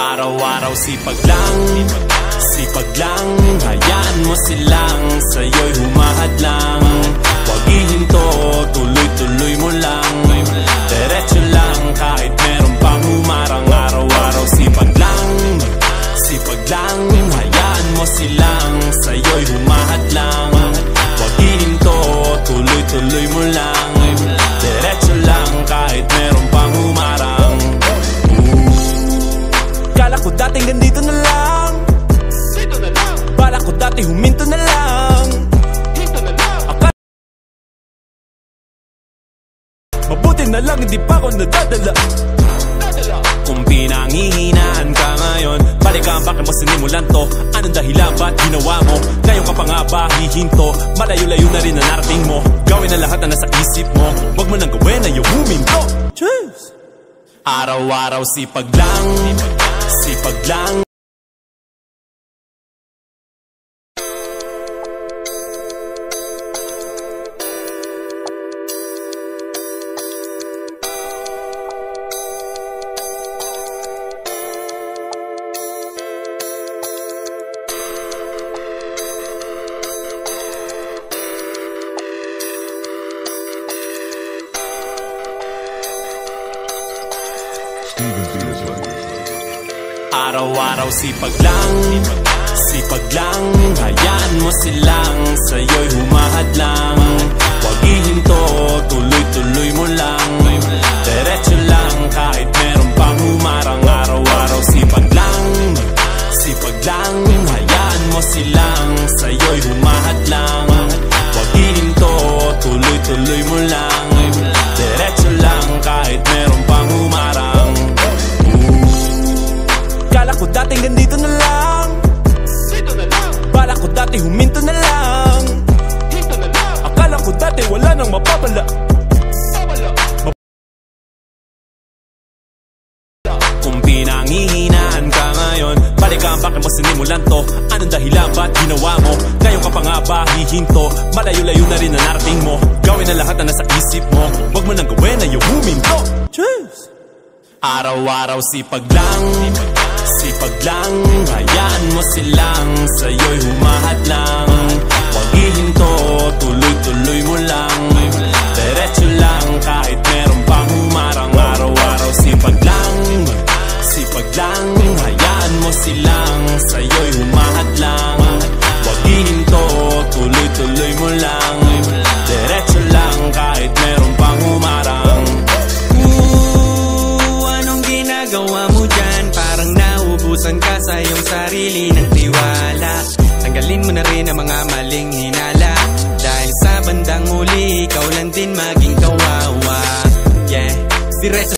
Araw-araw sipag lang, hayaan mo silang sa'yo'y humahadlang. Huwag ihinto, tuloy-tuloy mo lang, diretso lang kahit meron pang humarang. Araw-araw sipag lang, hayaan mo silang sa'yo'y humahadlang. Huwag ihinto, tuloy-tuloy mo lang, diretso lang kahit meron pang humarang. Kala ko dating ganito na lang, bala ko dati huminto na lang. Mabuti na lang hindi pa ako nadadala. Kung pinanghihinaan ka ngayon, balikan bakit mo sinimulan to? Anong dahilan ba't ginawa mo? Ngayon ka pa nga ba hihinto? Malayo-layo na rin na narating mo. Gawin na lahat na nasa isip mo, wag mo nang gawin na yung huminto. Cheers! Araw-araw sipag lang. Araw-araw sipag lang, hayaan mo silang sa'yo'y humahadlang. Huwag ihinto, tuloy-tuloy mo lang, diretso lang kahit meron pang humarang. Araw-araw sipag lang, hayaan mo silang sa'yo'y humahadlang. Huwag ihinto, tuloy-tuloy mo lang, diretso lang kahit meron pang humarang. Kala ko dating ganito na lang, bala ko dati huminto na lang. Akala ko dati wala nang mapapala. Kung pinanghihinaan ka ngayon, balikan bakit mo sinimulan to? Anong dahilan ba't ginawa mo? Ngayon ka pa nga ba hihinto? Malayo-layo na rin na narating mo. Gawin na lahat na nasa isip mo, wag mo nang gawin na yung huminto. Cheers! Araw-araw sipag lang, hayaan mo silang sa'yo'y humahadlang. Huwag ihinto, tuloy-tuloy mo lang, diretso lang kahit meron pang humarang. Araw-araw sipag lang, hayaan mo silang sa'yo'y humahadlang. Huwag ihinto, tuloy-tuloy mo lang, diretso lang kahit meron pang humarang. Anong ginagawa mo dyan? Parang naubusan ka sa iyong sarili ng tiwala. Tanggalin mo na rin ang mga maling hinala, dahil sa bandang huli ikaw lang din maging kawawa. Yeah, diretso